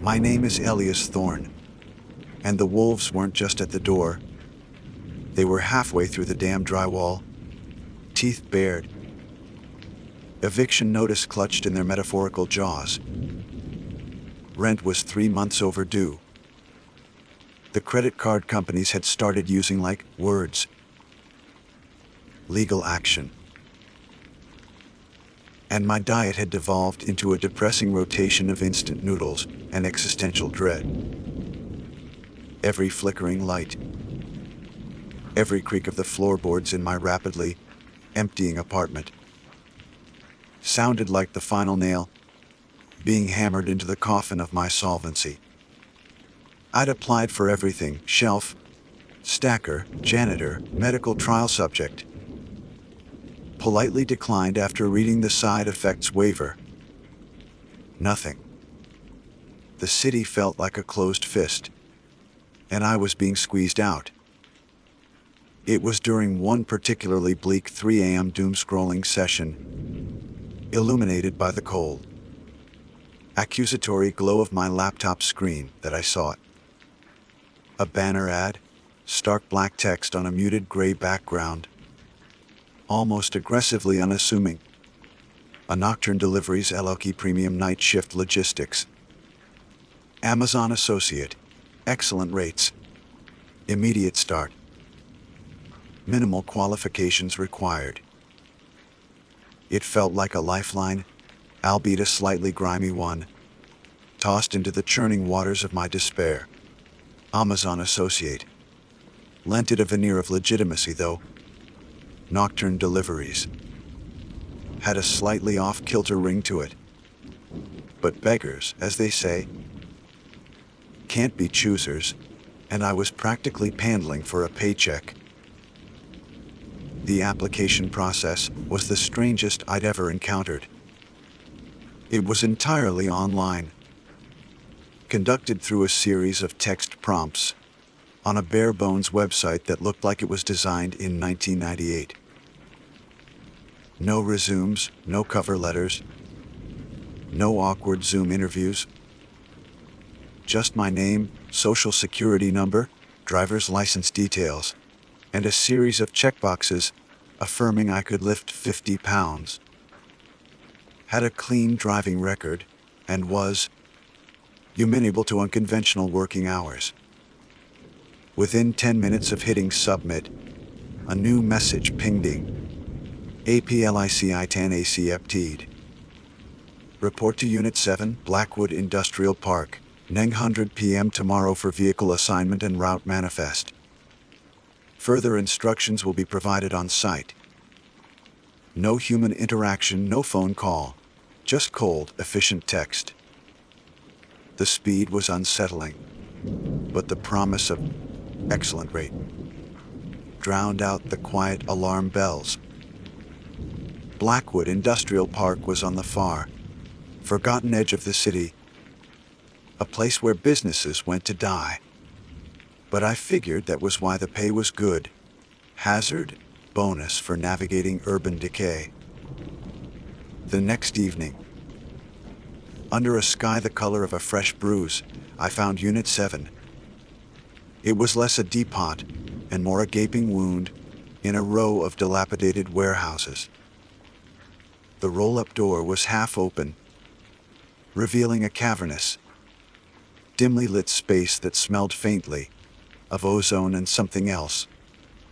My name is Elias Thorne, and the wolves weren't just at the door. They were halfway through the damn drywall, teeth bared, eviction notice clutched in their metaphorical jaws. Rent was 3 months overdue. The credit card companies had started using words. Legal action. And my diet had devolved into a depressing rotation of instant noodles and existential dread. Every flickering light, every creak of the floorboards in my rapidly emptying apartment sounded like the final nail being hammered into the coffin of my solvency. I'd applied for everything: shelf, stacker, janitor, medical trial subject. Politely declined after reading the side effects waiver. Nothing. The city felt like a closed fist, and I was being squeezed out. It was during one particularly bleak 3 a.m. doom-scrolling session, illuminated by the cold, accusatory glow of my laptop screen, that I saw it. A banner ad, stark black text on a muted gray background, almost aggressively unassuming. A Nocturne Deliveries LLC Premium Night Shift Logistics. Amazon Associate. Excellent rates. Immediate start. Minimal qualifications required. It felt like a lifeline, albeit a slightly grimy one, tossed into the churning waters of my despair. Amazon Associate. Lent it a veneer of legitimacy, though. Nocturne Deliveries had a slightly off-kilter ring to it. But beggars, as they say, can't be choosers, and I was practically pandling for a paycheck. The application process was the strangest I'd ever encountered. It was entirely online, conducted through a series of text prompts on a bare-bones website that looked like it was designed in 1998. No resumes, no cover letters, no awkward Zoom interviews. Just my name, social security number, driver's license details, and a series of checkboxes affirming I could lift 50 pounds. Had a clean driving record, and was amenable to unconventional working hours. Within 10 minutes of hitting submit, a new message pinged. APLICI-10AC EPTED. Report to Unit 7, Blackwood Industrial Park, 900 p.m. tomorrow for vehicle assignment and route manifest. Further instructions will be provided on site. No human interaction, no phone call, just cold, efficient text. The speed was unsettling, but the promise of excellent rate drowned out the quiet alarm bells. Blackwood Industrial Park was on the far, forgotten edge of the city, a place where businesses went to die. But I figured that was why the pay was good. Hazard, bonus for navigating urban decay. The next evening, under a sky the color of a fresh bruise, I found Unit 7. It was less a depot and more a gaping wound in a row of dilapidated warehouses. The roll-up door was half open, revealing a cavernous, dimly lit space that smelled faintly of ozone and something else,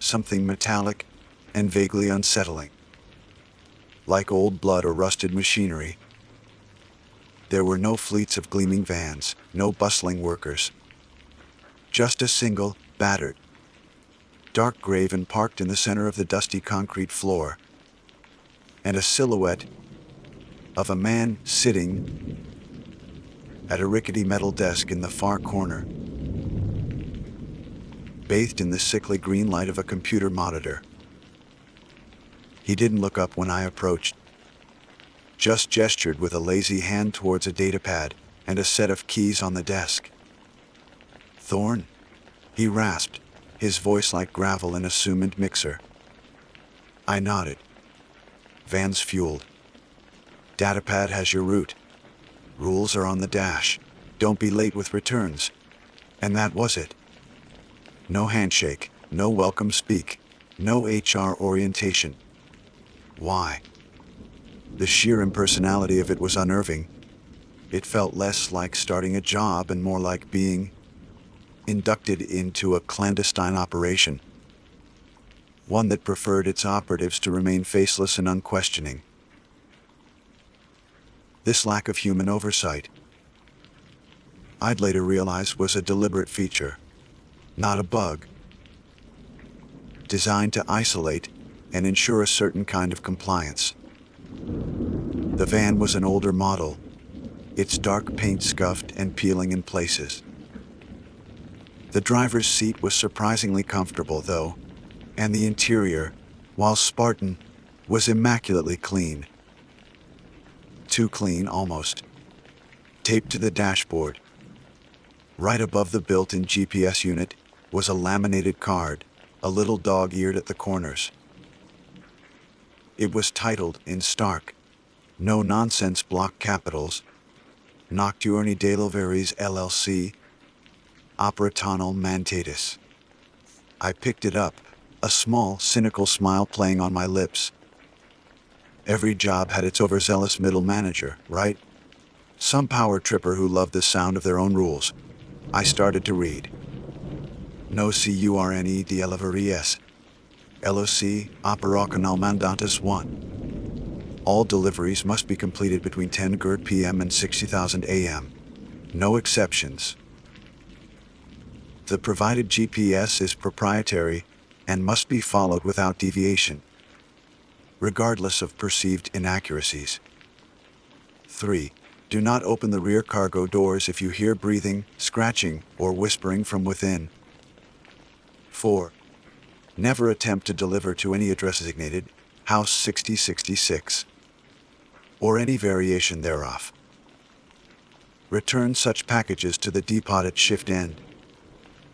something metallic and vaguely unsettling, like old blood or rusted machinery. There were no fleets of gleaming vans, no bustling workers. Just a single, battered, dark graven parked in the center of the dusty concrete floor, and a silhouette of a man sitting at a rickety metal desk in the far corner, bathed in the sickly green light of a computer monitor. He didn't look up when I approached, just gestured with a lazy hand towards a datapad and a set of keys on the desk. "Thorne?" he rasped, his voice like gravel in a Summand mixer. I nodded. "Van's fueled. Datapad has your route. Rules are on the dash." Don't be late with returns. And that was it. No handshake, no welcome speak, no HR orientation. Why? The sheer impersonality of it was unnerving. It felt less like starting a job and more like being inducted into a clandestine operation. One that preferred its operatives to remain faceless and unquestioning. This lack of human oversight, I'd later realize, was a deliberate feature, not a bug, designed to isolate and ensure a certain kind of compliance. The van was an older model, its dark paint scuffed and peeling in places. The driver's seat was surprisingly comfortable, though, and the interior, while Spartan, was immaculately clean. Too clean, almost. Taped to the dashboard, right above the built-in GPS unit, was a laminated card, a little dog-eared at the corners. It was titled, in stark, no-nonsense block capitals, Nocturni de Loveries LLC, Opera Tonal Mandatus. I picked it up, a small, cynical smile playing on my lips. Every job had its overzealous middle manager, right? Some power tripper who loved the sound of their own rules. I started to read. No curne de elevaries. LOC operational mandatus 1. All deliveries must be completed between 10 GERD p.m. and 60,000 a.m. No exceptions. The provided GPS is proprietary and must be followed without deviation, regardless of perceived inaccuracies. 3. Do not open the rear cargo doors if you hear breathing, scratching, or whispering from within. 4. Never attempt to deliver to any address designated House 6066 or any variation thereof. Return such packages to the depot at shift end,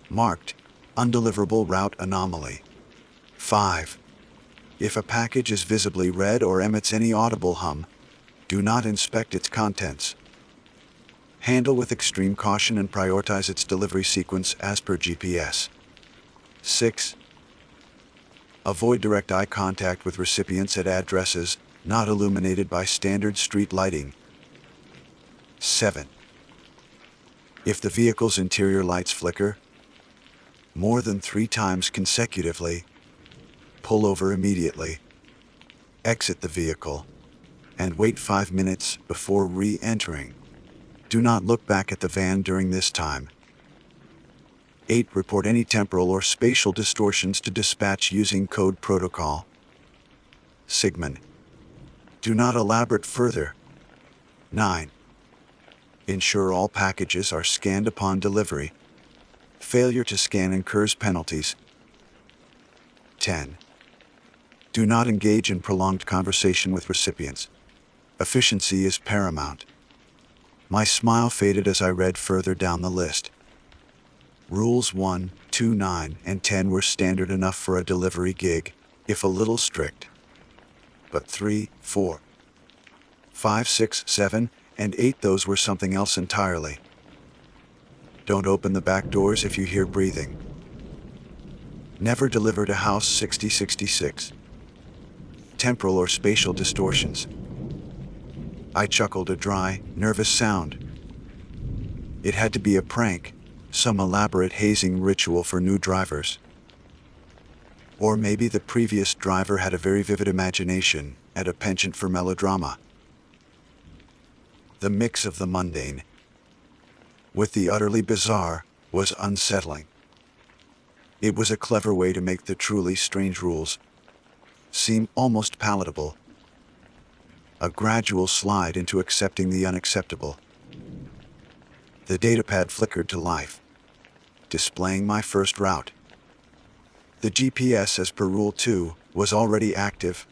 marked Undeliverable Route Anomaly. 5. If a package is visibly read or emits any audible hum, do not inspect its contents. Handle with extreme caution and prioritize its delivery sequence as per GPS. 6. Avoid direct eye contact with recipients at addresses not illuminated by standard street lighting. 7. If the vehicle's interior lights flicker more than 3 times consecutively, pull over immediately, exit the vehicle, and wait 5 minutes before re-entering. Do not look back at the van during this time. 8. Report any temporal or spatial distortions to dispatch using code protocol. Sigmund. Do not elaborate further. 9. Ensure all packages are scanned upon delivery. Failure to scan incurs penalties. 10. Do not engage in prolonged conversation with recipients. Efficiency is paramount. My smile faded as I read further down the list. Rules 1, 2, 9, and 10 were standard enough for a delivery gig, if a little strict. But 3, 4, 5, 6, 7, and 8, those were something else entirely. Don't open the back doors if you hear breathing. Never deliver to House 6066. Temporal or spatial distortions. I chuckled a dry, nervous sound. It had to be a prank, some elaborate hazing ritual for new drivers. Or maybe the previous driver had a very vivid imagination and a penchant for melodrama. The mix of the mundane with the utterly bizarre was unsettling. It was a clever way to make the truly strange rules seem almost palatable. A gradual slide into accepting the unacceptable. The datapad flickered to life, displaying my first route. The GPS, as per Rule 2, was already active,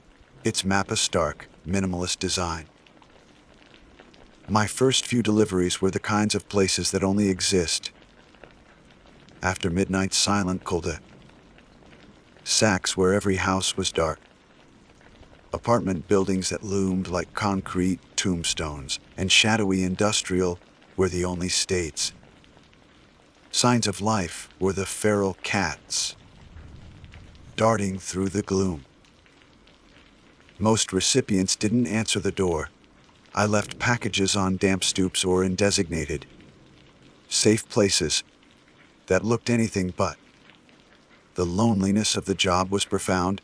its map a stark, minimalist design. My first few deliveries were the kinds of places that only exist after midnight's silent cul-de-sacs where every house was dark. Apartment buildings that loomed like concrete tombstones, and shadowy industrial were the only states. Signs of life were the feral cats, darting through the gloom. Most recipients didn't answer the door. I left packages on damp stoops or in designated, safe places that looked anything but. The loneliness of the job was profound,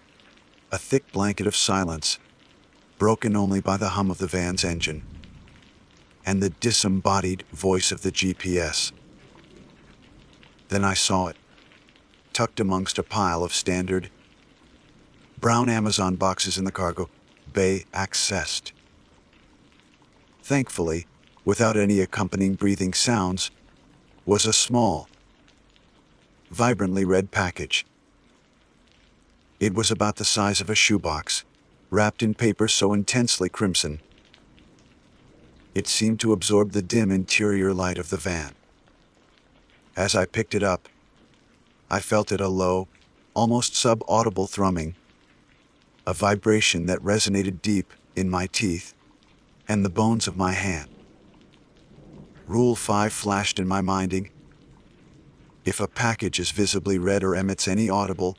a thick blanket of silence, broken only by the hum of the van's engine and the disembodied voice of the GPS. Then I saw it, tucked amongst a pile of standard brown Amazon boxes in the cargo bay accessed. Thankfully, without any accompanying breathing sounds, was a small, vibrantly red package. It was about the size of a shoebox, wrapped in paper so intensely crimson it seemed to absorb the dim interior light of the van. As I picked it up, I felt it a low, almost sub-audible thrumming, a vibration that resonated deep in my teeth and the bones of my hand. Rule 5 flashed in my minding. If a package is visibly red or emits any audible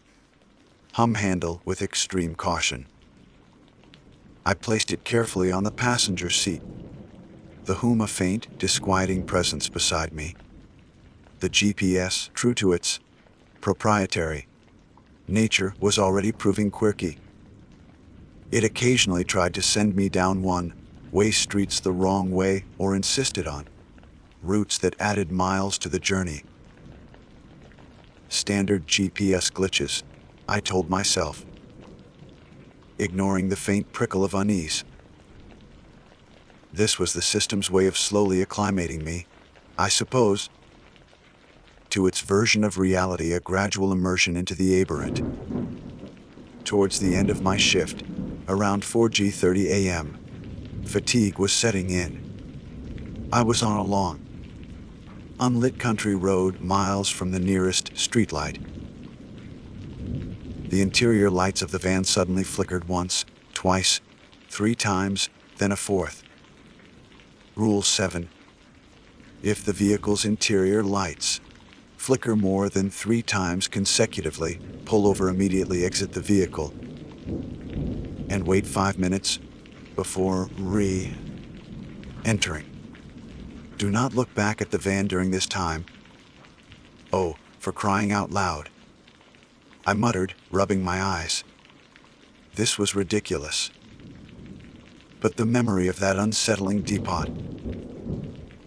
hum, handle with extreme caution. I placed it carefully on the passenger seat, the whom a faint, disquieting presence beside me. The GPS, true to its proprietary nature, was already proving quirky. It occasionally tried to send me down one-way streets the wrong way or insisted on routes that added miles to the journey. Standard GPS glitches, I told myself, ignoring the faint prickle of unease. This was the system's way of slowly acclimating me, I suppose, to its version of reality, a gradual immersion into the aberrant. Towards the end of my shift, around 4:30 a.m., fatigue was setting in. I was on a long, unlit country road miles from the nearest streetlight. The interior lights of the van suddenly flickered once, twice, 3 times, then a fourth. Rule 7. If the vehicle's interior lights flicker more than 3 times consecutively, pull over immediately, exit the vehicle, and wait 5 minutes before re-entering. Do not look back at the van during this time. Oh, for crying out loud, I muttered, rubbing my eyes. This was ridiculous. But the memory of that unsettling depot,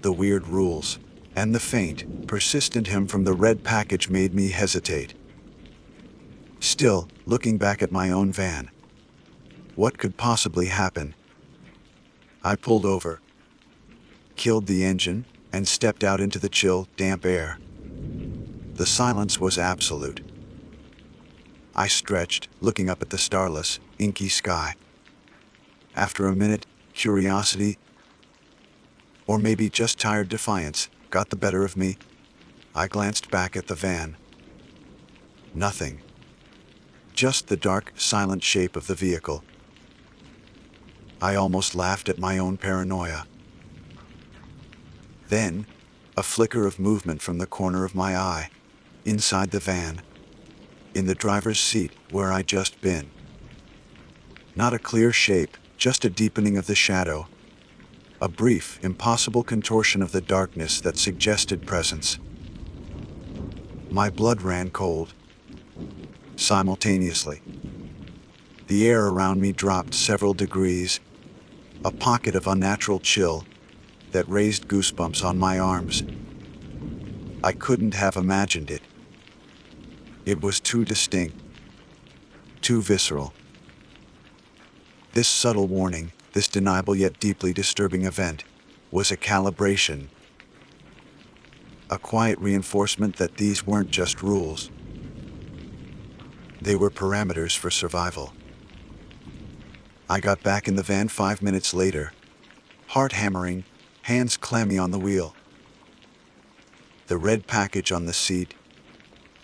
the weird rules, and the faint, persistent hum from the red package made me hesitate. Still, looking back at my own van, what could possibly happen? I pulled over, killed the engine, and stepped out into the chill, damp air. The silence was absolute. I stretched, looking up at the starless, inky sky. After a minute, curiosity, or maybe just tired defiance, got the better of me. I glanced back at the van. Nothing. Just the dark, silent shape of the vehicle. I almost laughed at my own paranoia. Then, a flicker of movement from the corner of my eye, inside the van, in the driver's seat where I'd just been. Not a clear shape, just a deepening of the shadow, a brief, impossible contortion of the darkness that suggested presence. My blood ran cold. Simultaneously, the air around me dropped several degrees, a pocket of unnatural chill that raised goosebumps on my arms. I couldn't have imagined it. It was too distinct, too visceral. This subtle warning, this deniable yet deeply disturbing event, was a calibration, a quiet reinforcement that these weren't just rules. They were parameters for survival. I got back in the van 5 minutes later, heart hammering, hands clammy on the wheel. The red package on the seat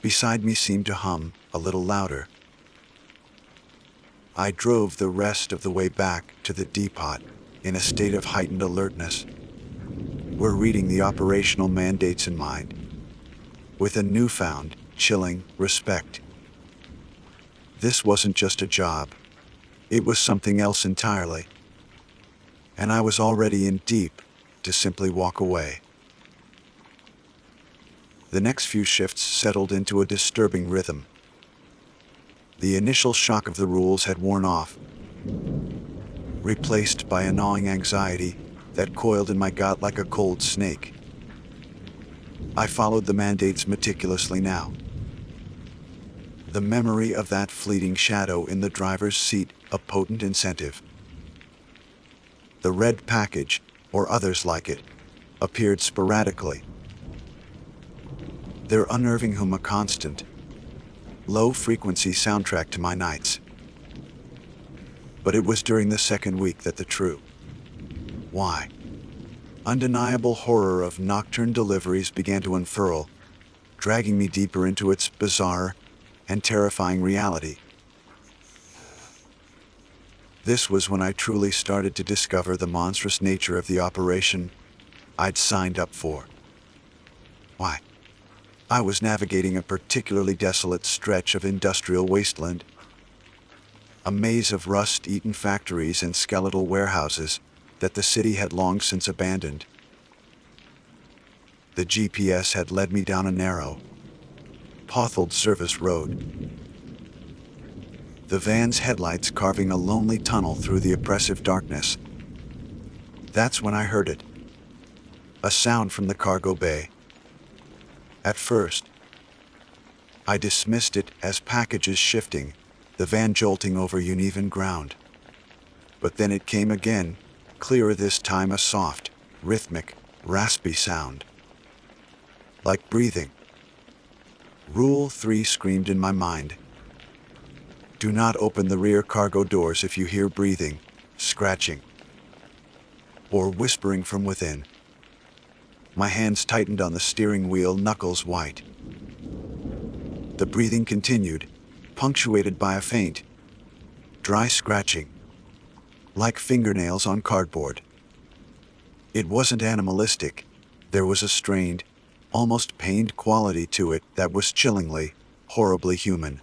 beside me seemed to hum a little louder. I drove the rest of the way back to the depot in a state of heightened alertness. were reading the operational mandates in mind, with a newfound, chilling respect. This wasn't just a job. It was something else entirely. And I was already in deep to simply walk away. The next few shifts settled into a disturbing rhythm. The initial shock of the rules had worn off, replaced by a gnawing anxiety that coiled in my gut like a cold snake. I followed the mandates meticulously now. The memory of that fleeting shadow in the driver's seat a potent incentive. The red package, or others like it, appeared sporadically, their unnerving hum a constant, low-frequency soundtrack to my nights. But it was during the second week that the true, undeniable horror of nocturne deliveries began to unfurl, dragging me deeper into its bizarre and terrifying reality. This was when I truly started to discover the monstrous nature of the operation I'd signed up for. I was navigating a particularly desolate stretch of industrial wasteland, a maze of rust-eaten factories and skeletal warehouses that the city had long since abandoned. The GPS had led me down a narrow, potholed service road, the van's headlights carving a lonely tunnel through the oppressive darkness. That's when I heard it. A sound from the cargo bay. At first, I dismissed it as packages shifting, the van jolting over uneven ground. But then it came again, clearer this time, a soft, rhythmic, raspy sound. Like breathing. Rule 3 screamed in my mind. Do not open the rear cargo doors if you hear breathing, scratching, or whispering from within. My hands tightened on the steering wheel, knuckles white. The breathing continued, punctuated by a faint, dry scratching, like fingernails on cardboard. It wasn't animalistic. There was a strained, almost pained quality to it that was chillingly, horribly human.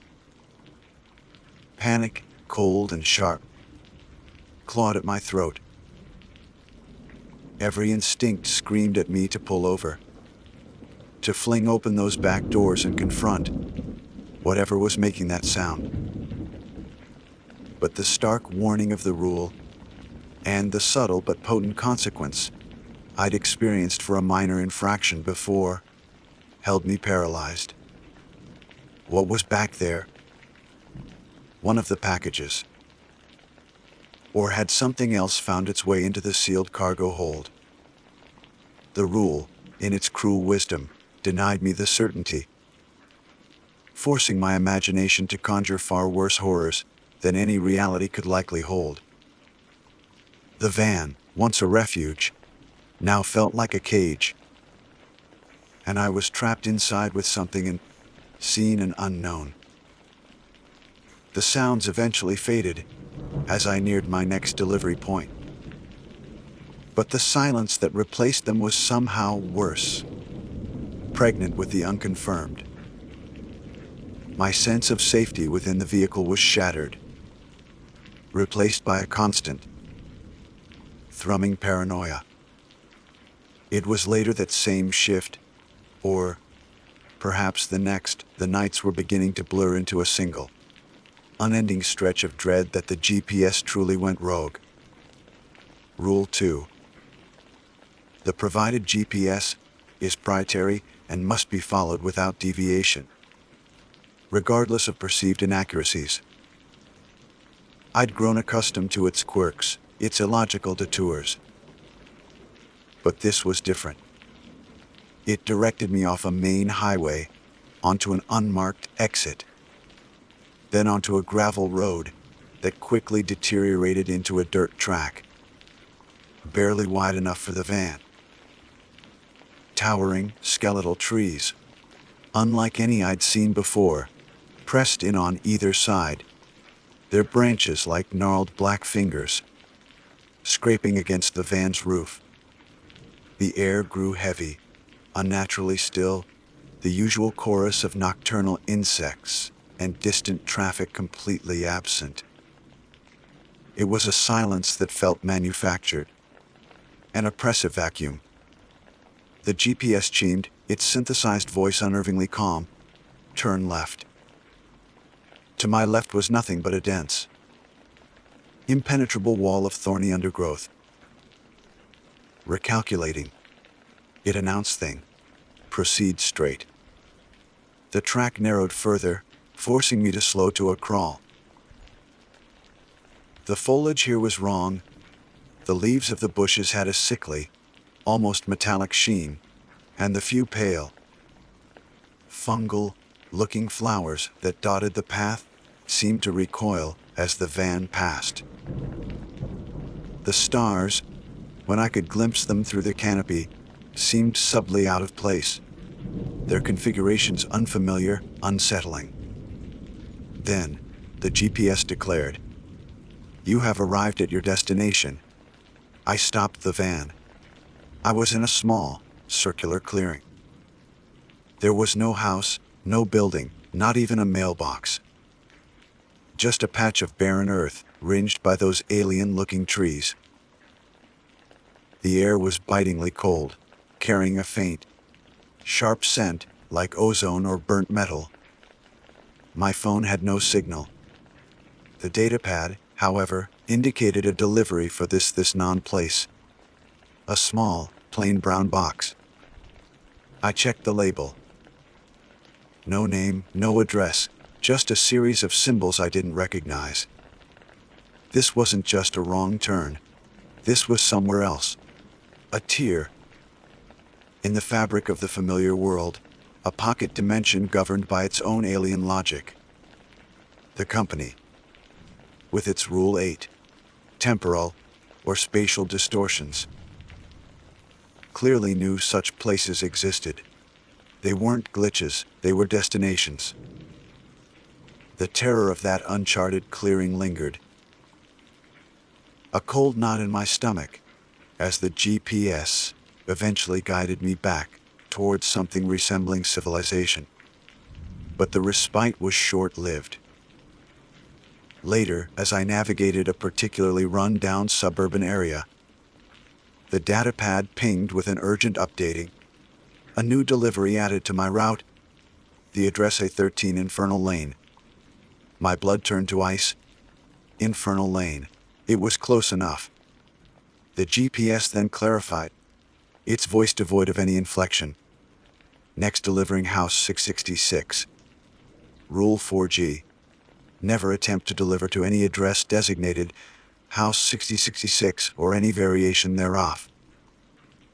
Panic, cold and sharp, clawed at my throat. Every instinct screamed at me to pull over, to fling open those back doors and confront whatever was making that sound. But the stark warning of the rule, and the subtle but potent consequence I'd experienced for a minor infraction before, held me paralyzed. What was back there? One of the packages? Or had something else found its way into the sealed cargo hold? The rule, in its cruel wisdom, denied me the certainty, forcing my imagination to conjure far worse horrors than any reality could likely hold. The van, once a refuge, now felt like a cage, and I was trapped inside with something unseen and unknown. The sounds eventually faded as I neared my next delivery point. But the silence that replaced them was somehow worse, pregnant with the unconfirmed. My sense of safety within the vehicle was shattered, replaced by a constant, thrumming paranoia. It was later that same shift, or perhaps the next, the nights were beginning to blur into a single, unending stretch of dread that the GPS truly went rogue. Rule 2. The provided GPS is proprietary and must be followed without deviation, regardless of perceived inaccuracies. I'd grown accustomed to its quirks, its illogical detours. But this was different. It directed me off a main highway, onto an unmarked exit, then onto a gravel road that quickly deteriorated into a dirt track, barely wide enough for the van. Towering, skeletal trees, unlike any I'd seen before, pressed in on either side, their branches like gnarled black fingers, scraping against the van's roof. The air grew heavy, unnaturally still, the usual chorus of nocturnal insects and distant traffic completely absent. It was a silence that felt manufactured, an oppressive vacuum. The GPS chimed, its synthesized voice unnervingly calm. Turn left. To my left was nothing but a dense, impenetrable wall of thorny undergrowth. Recalculating. It announced thing. Proceed straight. The track narrowed further, forcing me to slow to a crawl. The foliage here was wrong. The leaves of the bushes had a sickly, almost metallic sheen, and the few pale, fungal-looking flowers that dotted the path seemed to recoil as the van passed. The stars, when I could glimpse them through the canopy, seemed subtly out of place, their configurations unfamiliar, unsettling. Then, the GPS declared, "You have arrived at your destination." I stopped the van. I was in a small, circular clearing. There was no house, no building, not even a mailbox. Just a patch of barren earth, ringed by those alien-looking trees. The air was bitingly cold, carrying a faint, sharp scent like ozone or burnt metal. My phone had no signal. The datapad, however, indicated a delivery for this non-place. A small, plain brown box. I checked the label. No name, no address, just a series of symbols I didn't recognize. This wasn't just a wrong turn. This was somewhere else. A tier. In the fabric of the familiar world, a pocket dimension governed by its own alien logic. The company, with its Rule 8, temporal or spatial distortions, clearly knew such places existed. They weren't glitches, they were destinations. The terror of that uncharted clearing lingered. A cold knot in my stomach, as the GPS eventually guided me back towards something resembling civilization. But the respite was short-lived. Later, as I navigated a particularly run-down suburban area, the datapad pinged with an urgent updating. A new delivery added to my route. The address A13 Infernal Lane. My blood turned to ice. Infernal Lane. It was close enough. The GPS then clarified, its voice devoid of any inflection. Next delivering house 666. Rule 4G. Never attempt to deliver to any address designated house 6066 or any variation thereof.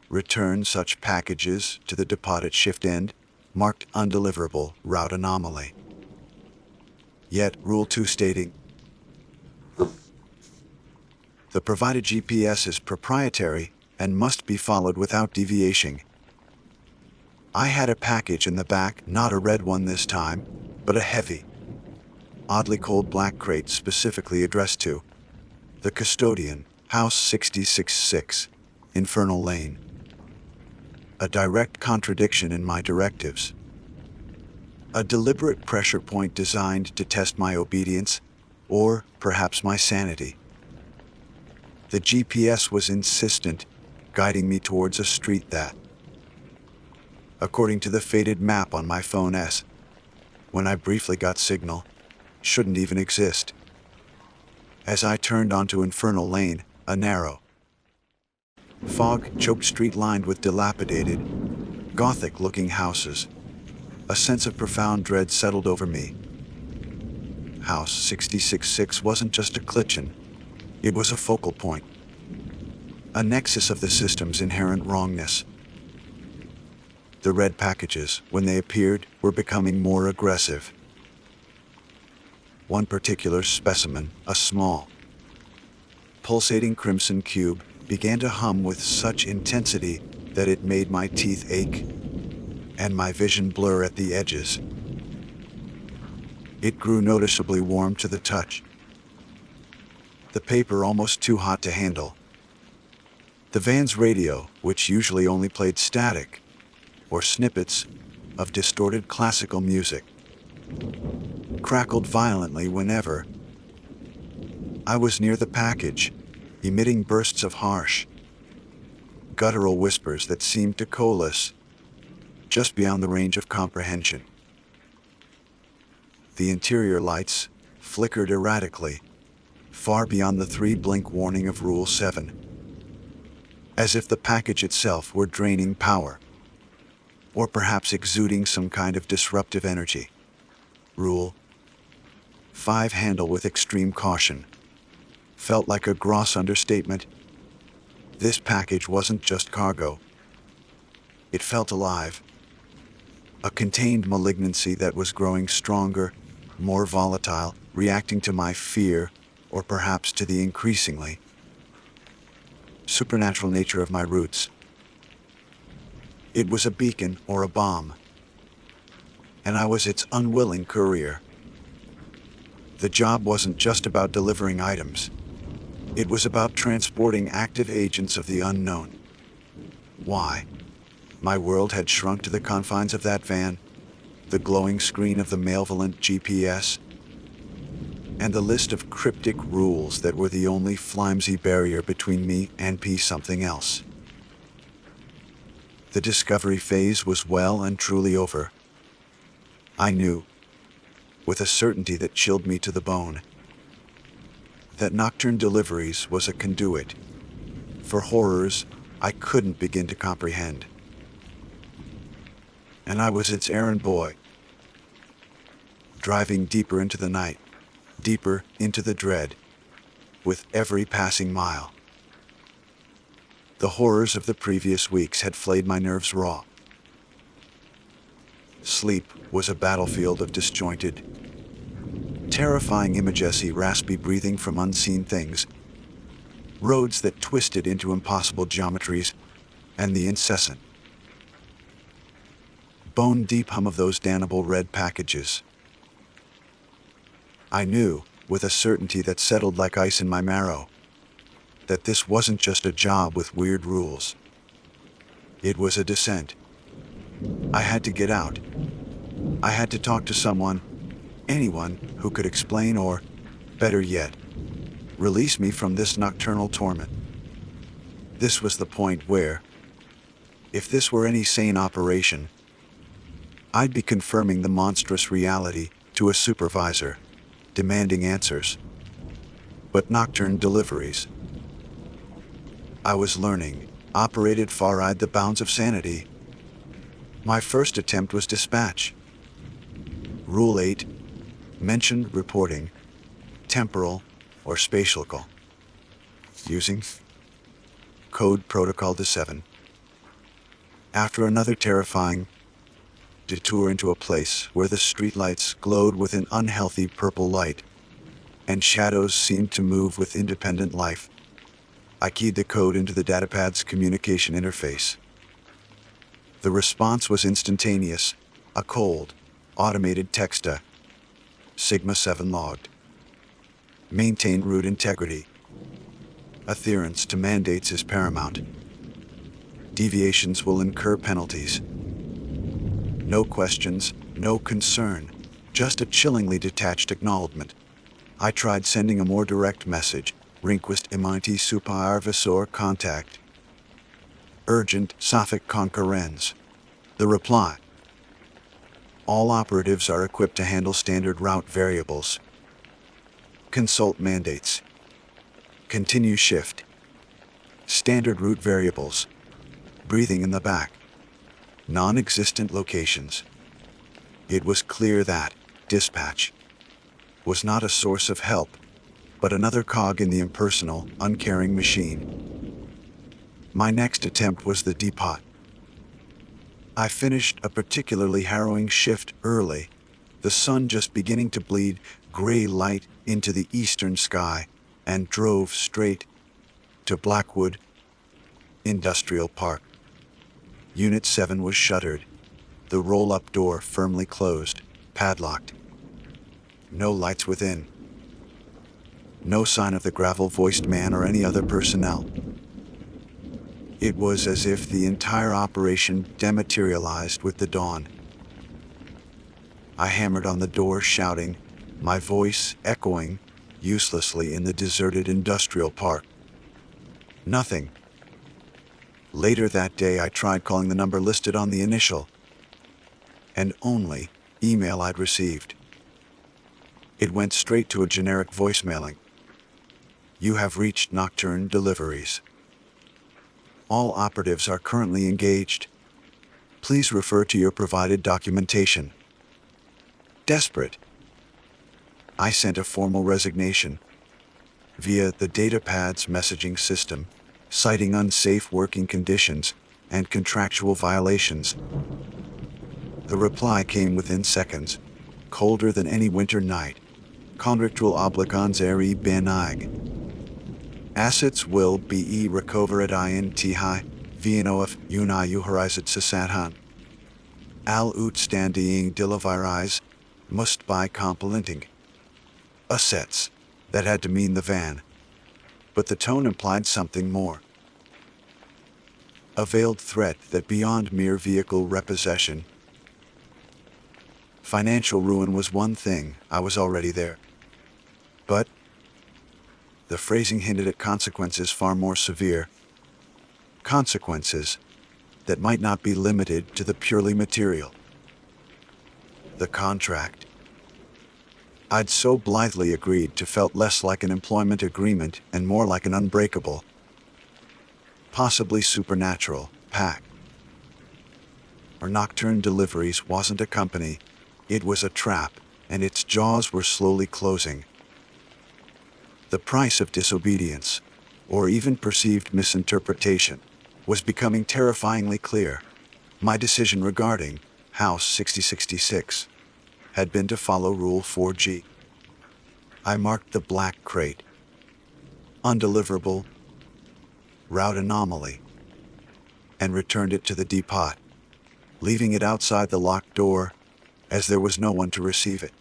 Return such packages to the depot at shift end, marked undeliverable, route anomaly. Yet, Rule 2 stating, the provided GPS is proprietary and must be followed without deviation. I had a package in the back, not a red one this time, but a heavy, oddly cold black crate specifically addressed to the custodian, house 666, Infernal Lane. A direct contradiction in my directives. A deliberate pressure point designed to test my obedience, or perhaps my sanity. The GPS was insistent, guiding me towards a street that, according to the faded map on my phone S, when I briefly got signal, shouldn't even exist. As I turned onto Infernal Lane, a narrow, fog-choked street lined with dilapidated, Gothic-looking houses, a sense of profound dread settled over me. House 666 wasn't just a glitchin', it was a focal point, a nexus of the system's inherent wrongness. The red packages, when they appeared, were becoming more aggressive. One particular specimen, a small, pulsating crimson cube, began to hum with such intensity that it made my teeth ache and my vision blur at the edges. It grew noticeably warm to the touch, the paper almost too hot to handle. The van's radio, which usually only played static or snippets of distorted classical music, crackled violently whenever I was near the package, emitting bursts of harsh, guttural whispers that seemed to coalesce just beyond the range of comprehension. The interior lights flickered erratically, far beyond the 3-blink warning of Rule 7, as if the package itself were draining power, or perhaps exuding some kind of disruptive energy. Rule 5, handle with extreme caution, felt like a gross understatement. This package wasn't just cargo. It felt alive, a contained malignancy that was growing stronger, more volatile, reacting to my fear, or perhaps to the increasingly supernatural nature of my roots. It was a beacon or a bomb, and I was its unwilling courier. The job wasn't just about delivering items. It was about transporting active agents of the unknown. Why? My world had shrunk to the confines of that van, the glowing screen of the malevolent GPS, and the list of cryptic rules that were the only flimsy barrier between me and something else. The discovery phase was well and truly over. I knew, with a certainty that chilled me to the bone, that Nocturne Deliveries was a conduit for horrors I couldn't begin to comprehend. And I was its errand boy, driving deeper into the night, deeper into the dread, with every passing mile. The horrors of the previous weeks had flayed my nerves raw. Sleep was a battlefield of disjointed, terrifying imagery, raspy breathing from unseen things, roads that twisted into impossible geometries, and the incessant, bone-deep hum of those damnable red packages. I knew, with a certainty that settled like ice in my marrow, that this wasn't just a job with weird rules. It was a descent. I had to get out. I had to talk to someone, anyone who could explain or, better yet, release me from this nocturnal torment. This was the point where, if this were any sane operation, I'd be confirming the monstrous reality to a supervisor, demanding answers. But Nocturne Deliveries, I was learning, operated far-eyed the bounds of sanity. My first attempt was dispatch. Rule 8 mentioned reporting, temporal or spatial, using code protocol to 7. After another terrifying detour into a place where the streetlights glowed with an unhealthy purple light, and shadows seemed to move with independent life, I keyed the code into the datapad's communication interface. The response was instantaneous, a cold, automated text: Sigma 7 logged. Maintain route integrity. Adherence to mandates is paramount. Deviations will incur penalties. No questions, no concern, just a chillingly detached acknowledgement. I tried sending a more direct message. Request MIT supervisor contact. Urgent Suffolk concurrence. The reply: all operatives are equipped to handle standard route variables. Consult mandates. Continue shift. Standard route variables. Breathing in the back. Non-existent locations. It was clear that dispatch was not a source of help, but another cog in the impersonal, uncaring machine. My next attempt was the depot. I finished a particularly harrowing shift early, the sun just beginning to bleed gray light into the eastern sky, and drove straight to Blackwood Industrial Park. Unit 7 was shuttered, the roll-up door firmly closed, padlocked. No lights within. No sign of the gravel-voiced man or any other personnel. It was as if the entire operation dematerialized with the dawn. I hammered on the door, shouting, my voice echoing uselessly in the deserted industrial park. Nothing. Later that day, I tried calling the number listed on the initial and only email I'd received. It went straight to a generic voicemailing. You have reached Nocturne Deliveries. All operatives are currently engaged. Please refer to your provided documentation. Desperate. I sent a formal resignation via the datapad's messaging system, citing unsafe working conditions and contractual violations. The reply came within seconds, colder than any winter night. Contractual obligations benign. Assets will be recovered inti vnof unayu horizon sasathan. Al outstanding deliveries must by complementing. Assets. That had to mean the van. But the tone implied something more. A veiled threat that beyond mere vehicle repossession. Financial ruin was one thing, I was already there. But the phrasing hinted at consequences far more severe. Consequences that might not be limited to the purely material. The contract I'd so blithely agreed to felt less like an employment agreement and more like an unbreakable, possibly supernatural, pact. Our Nocturne Deliveries wasn't a company, it was a trap, and its jaws were slowly closing. The price of disobedience, or even perceived misinterpretation, was becoming terrifyingly clear. My decision regarding House 6066 had been to follow Rule 4G. I marked the black crate. Undeliverable. Route anomaly. And returned it to the depot, leaving it outside the locked door, as there was no one to receive it.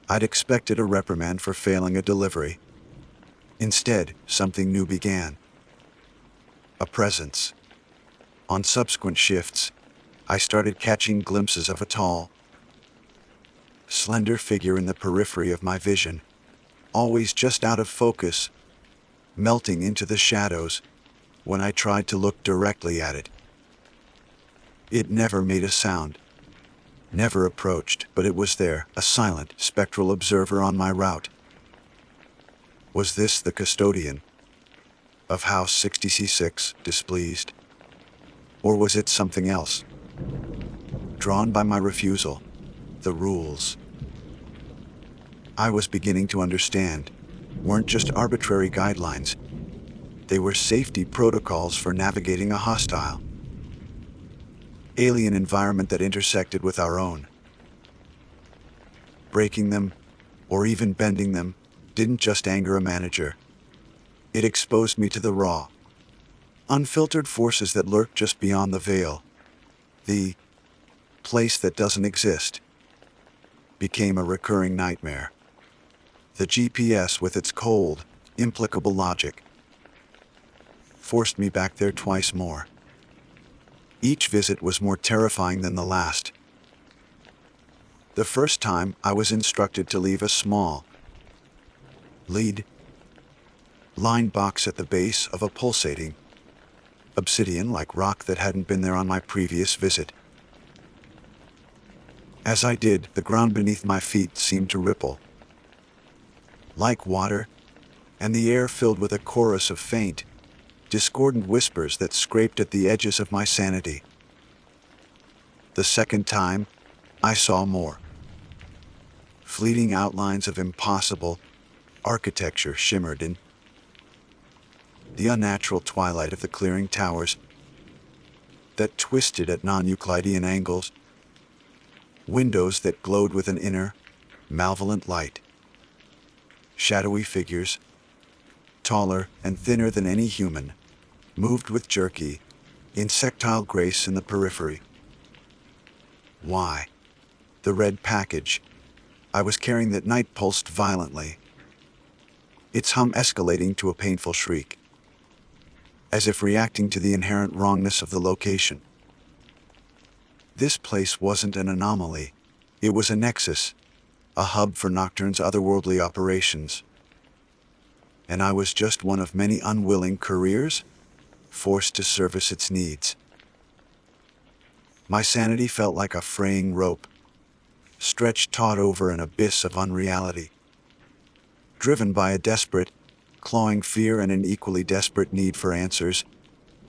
I'd expected a reprimand for failing a delivery. Instead, something new began. A presence. On subsequent shifts, I started catching glimpses of a tall, slender figure in the periphery of my vision, always just out of focus, melting into the shadows when I tried to look directly at it. It never made a sound, never approached, but it was there, a silent, spectral observer on my route. Was this the custodian of House 60C6, displeased? Or was it something else? Drawn by my refusal, the rules I was beginning to understand weren't just arbitrary guidelines. They were safety protocols for navigating a hostile, alien environment that intersected with our own. Breaking them, or even bending them, didn't just anger a manager. It exposed me to the raw, unfiltered forces that lurk just beyond the veil. The place that doesn't exist became a recurring nightmare. The GPS, with its cold, implacable logic, forced me back there twice more. Each visit was more terrifying than the last. The first time, I was instructed to leave a small, lead-lined box at the base of a pulsating, obsidian-like rock that hadn't been there on my previous visit. As I did, the ground beneath my feet seemed to ripple like water, and the air filled with a chorus of faint, discordant whispers that scraped at the edges of my sanity. The second time, I saw more. Fleeting outlines of impossible architecture shimmered in the unnatural twilight of the clearing towers that twisted at non-Euclidean angles, windows that glowed with an inner, malevolent light. Shadowy figures, taller and thinner than any human, moved with jerky, insectile grace in the periphery. Why? The red package I was carrying that night pulsed violently, its hum escalating to a painful shriek. as if reacting to the inherent wrongness of the location. This place wasn't an anomaly. It was a nexus, a hub for Nocturne's otherworldly operations. And I was just one of many unwilling couriers, forced to service its needs. My sanity felt like a fraying rope, stretched taut over an abyss of unreality. Driven by a desperate, clawing fear and an equally desperate need for answers,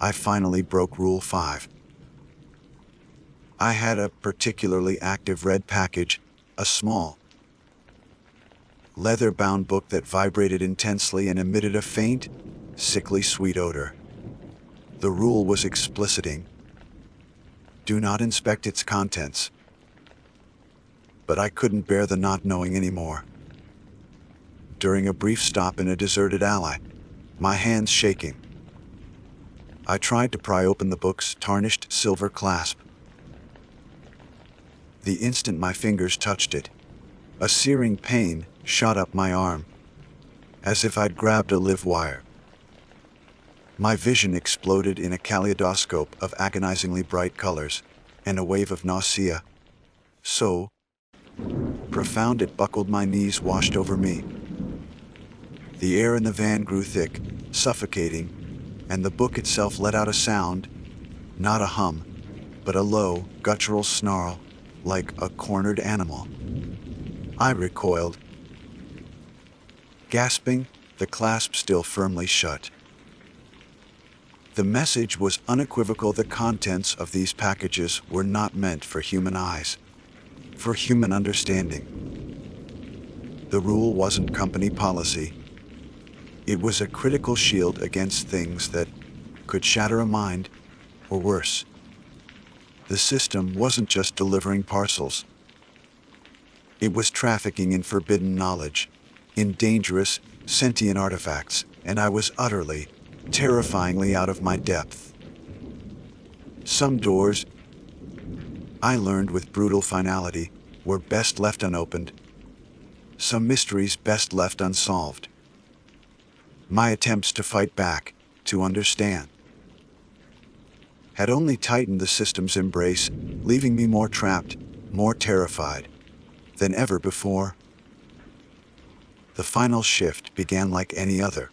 I finally broke Rule 5. I had a particularly active red package, a small, leather-bound book that vibrated intensely and emitted a faint, sickly sweet odor. The rule was expliciting: do not inspect its contents. But I couldn't bear the not knowing anymore. During a brief stop in a deserted alley, my hands shaking, I tried to pry open the book's tarnished silver clasp. The instant my fingers touched it, a searing pain shot up my arm, as if I'd grabbed a live wire. My vision exploded in a kaleidoscope of agonizingly bright colors, and a wave of nausea, so profound it buckled my knees, washed over me. The air in the van grew thick, suffocating, and the book itself let out a sound, not a hum, but a low, guttural snarl, like a cornered animal. I recoiled, gasping, the clasp still firmly shut. The message was unequivocal: the contents of these packages were not meant for human eyes, for human understanding. The rule wasn't company policy. It was a critical shield against things that could shatter a mind, or worse. The system wasn't just delivering parcels. It was trafficking in forbidden knowledge, in dangerous, sentient artifacts, and I was utterly, terrifyingly out of my depth. Some doors, I learned with brutal finality, were best left unopened. Some mysteries best left unsolved. My attempts to fight back, to understand, had only tightened the system's embrace, leaving me more trapped, more terrified than ever before. The final shift began like any other,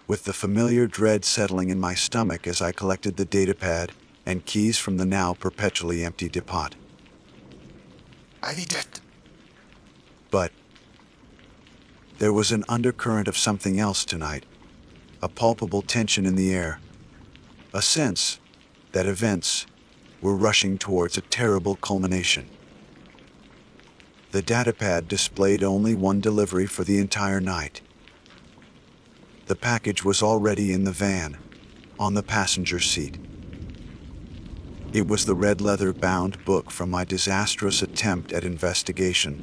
with the familiar dread settling in my stomach as I collected the datapad and keys from the now perpetually empty depot. I need it. But there was an undercurrent of something else tonight, a palpable tension in the air, a sense that events were rushing towards a terrible culmination. The datapad displayed only one delivery for the entire night. The package was already in the van, on the passenger seat. It was the red leather-bound book from my disastrous attempt at investigation,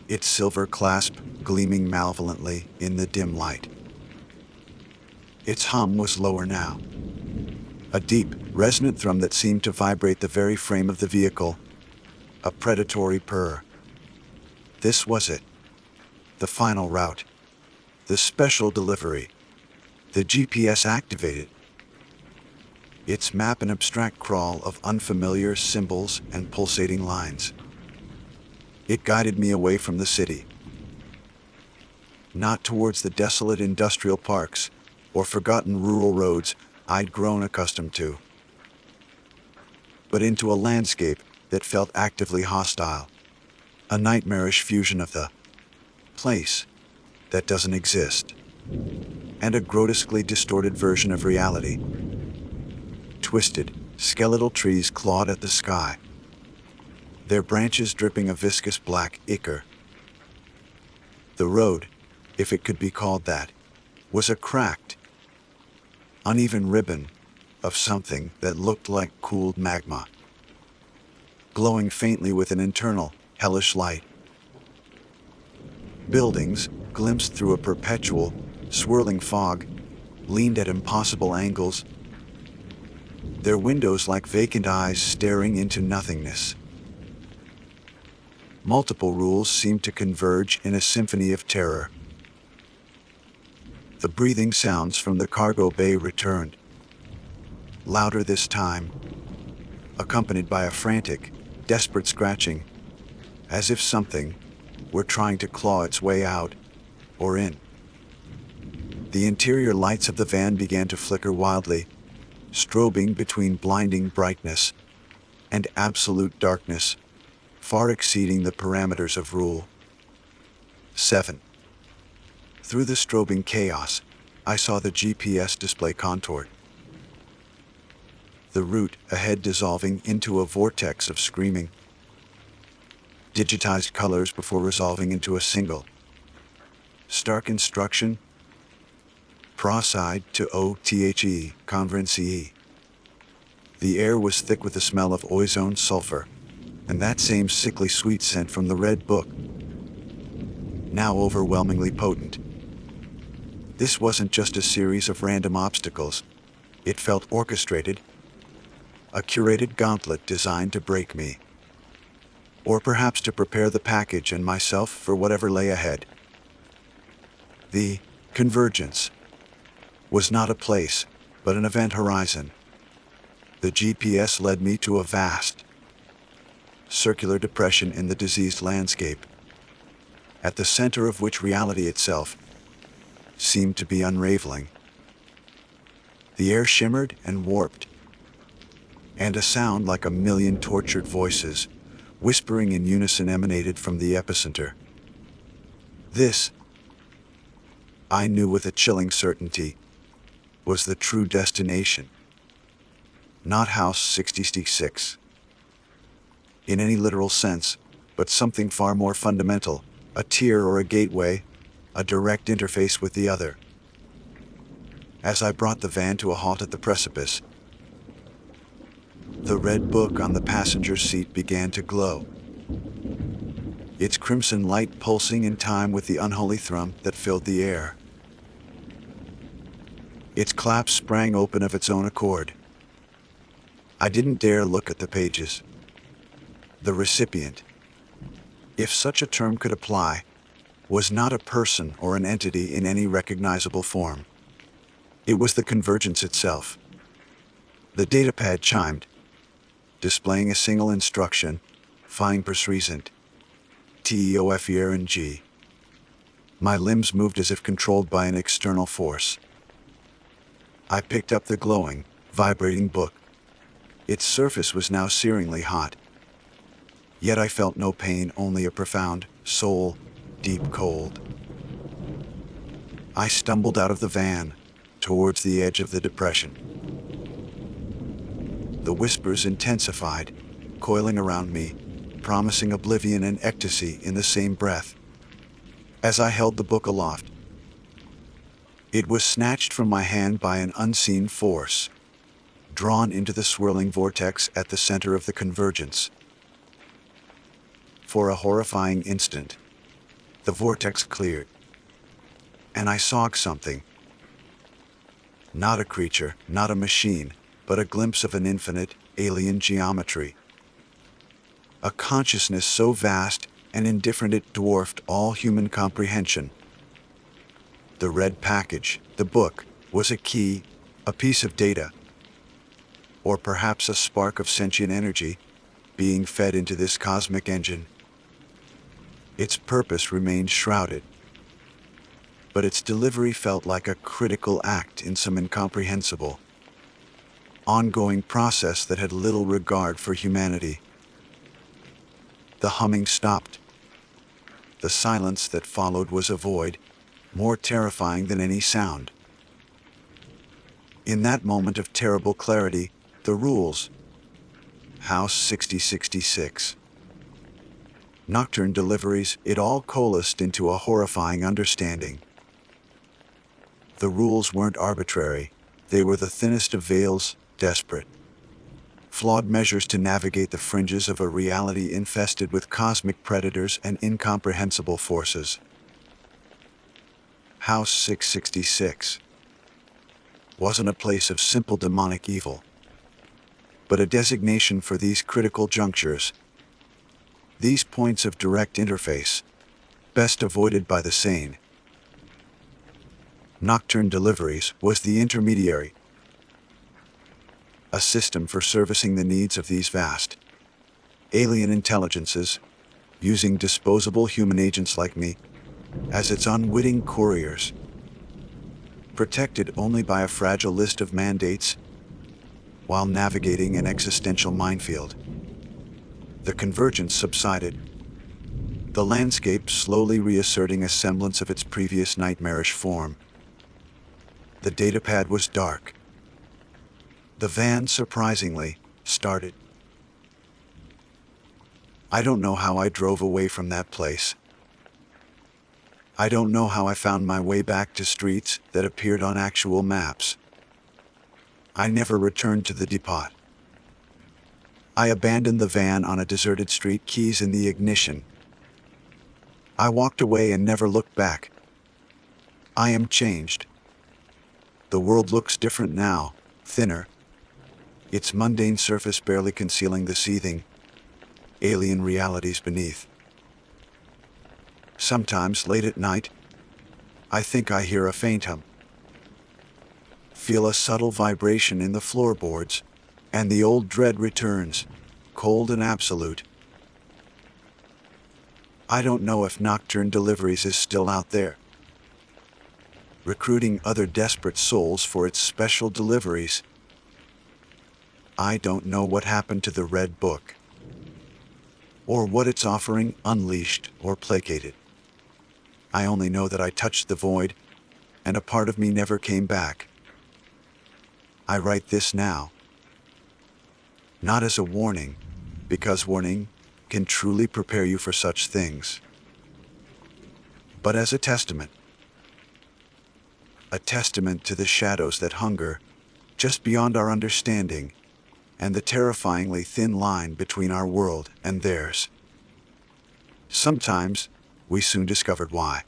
its silver clasp gleaming malevolently in the dim light. Its hum was lower now, a deep, resonant thrum that seemed to vibrate the very frame of the vehicle, a predatory purr. This was it, the final route, the special delivery, the GPS activated. Its map an abstract crawl of unfamiliar symbols and pulsating lines. It guided me away from the city, not towards the desolate industrial parks or forgotten rural roads I'd grown accustomed to, but into a landscape that felt actively hostile, a nightmarish fusion of the place that doesn't exist and a grotesquely distorted version of reality. Twisted, skeletal trees clawed at the sky, their branches dripping a viscous black ichor. The road, if it could be called that, was a cracked, uneven ribbon of something that looked like cooled magma, glowing faintly with an internal, hellish light. Buildings, glimpsed through a perpetual, swirling fog, leaned at impossible angles, their windows like vacant eyes staring into nothingness. Multiple rules seemed to converge in a symphony of terror. The breathing sounds from the cargo bay returned, louder this time, accompanied by a frantic, desperate scratching, as if something were trying to claw its way out or in. The interior lights of the van began to flicker wildly, strobing between blinding brightness and absolute darkness, far exceeding the parameters of Rule 7. Through the strobing chaos, I saw the GPS display contoured, the route ahead dissolving into a vortex of screaming, digitized colors before resolving into a single, stark instruction: proside to OTHE, conference. The air was thick with the smell of ozone sulfur, and that same sickly sweet scent from the red book, now overwhelmingly potent. This wasn't just a series of random obstacles. It felt orchestrated, a curated gauntlet designed to break me, or perhaps to prepare the package and myself for whatever lay ahead. The convergence was not a place, but an event horizon. The GPS led me to a vast, circular depression in the diseased landscape, at the center of which reality itself seemed to be unraveling. The air shimmered and warped, and a sound like a million tortured voices, whispering in unison, emanated from the epicenter. This, I knew with a chilling certainty, was the true destination. Not House 66, in any literal sense, but something far more fundamental, a tier or a gateway, a direct interface with the other. As I brought the van to a halt at the precipice, the red book on the passenger seat began to glow, its crimson light pulsing in time with the unholy thrum that filled the air. Its clap sprang open of its own accord. I didn't dare look at the pages. The recipient, if such a term could apply, was not a person or an entity in any recognizable form. It was the convergence itself. The datapad chimed, displaying a single instruction: find present TEOFERNG. My limbs moved as if controlled by an external force. I picked up the glowing, vibrating book. Its surface was now searingly hot. Yet I felt no pain, only a profound, soul-deep cold. I stumbled out of the van, towards the edge of the depression. The whispers intensified, coiling around me, promising oblivion and ecstasy in the same breath. As I held the book aloft, it was snatched from my hand by an unseen force, drawn into the swirling vortex at the center of the convergence. For a horrifying instant, the vortex cleared, and I saw something. Not a creature, not a machine, but a glimpse of an infinite, alien geometry. A consciousness so vast and indifferent it dwarfed all human comprehension. The red package, the book, was a key, a piece of data, or perhaps a spark of sentient energy being fed into this cosmic engine. Its purpose remained shrouded, but its delivery felt like a critical act in some incomprehensible, ongoing process that had little regard for humanity. The humming stopped. The silence that followed was a void, more terrifying than any sound. In that moment of terrible clarity, the rules, House 6066, nocturne deliveries, it all coalesced into a horrifying understanding. The rules weren't arbitrary. They were the thinnest of veils, desperate, flawed measures to navigate the fringes of a reality infested with cosmic predators and incomprehensible forces. House 666 wasn't a place of simple demonic evil, but a designation for these critical junctures, these points of direct interface, best avoided by the sane. Nocturne Deliveries was the intermediary, a system for servicing the needs of these vast alien intelligences, using disposable human agents like me as its unwitting couriers, protected only by a fragile list of mandates while navigating an existential minefield. The convergence subsided, the landscape slowly reasserting a semblance of its previous nightmarish form. The datapad was dark. The van, surprisingly, started. I don't know how I drove away from that place. I don't know how I found my way back to streets that appeared on actual maps. I never returned to the depot. I abandoned the van on a deserted street, keys in the ignition. I walked away and never looked back. I am changed. The world looks different now, thinner, its mundane surface barely concealing the seething, alien realities beneath. Sometimes, late at night, I think I hear a faint hum, feel a subtle vibration in the floorboards, and the old dread returns, cold and absolute. I don't know if Nocturne Deliveries is still out there, recruiting other desperate souls for its special deliveries. I don't know what happened to the Red Book, or what it's offering, unleashed or placated. I only know that I touched the void, and a part of me never came back. I write this now, not as a warning, because warning can truly prepare you for such things, but as a testament to the shadows that hunger just beyond our understanding, and the terrifyingly thin line between our world and theirs. Sometimes, we soon discovered why.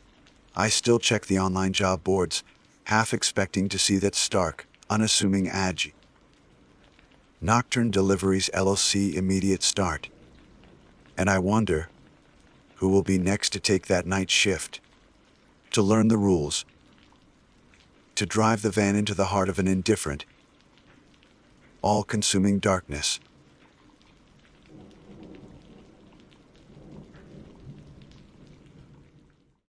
I still check the online job boards, half expecting to see that stark, unassuming ad. Nocturne Deliveries LLC immediate start. And I wonder, who will be next to take that night shift? To learn the rules? To drive the van into the heart of an indifferent, all-consuming darkness?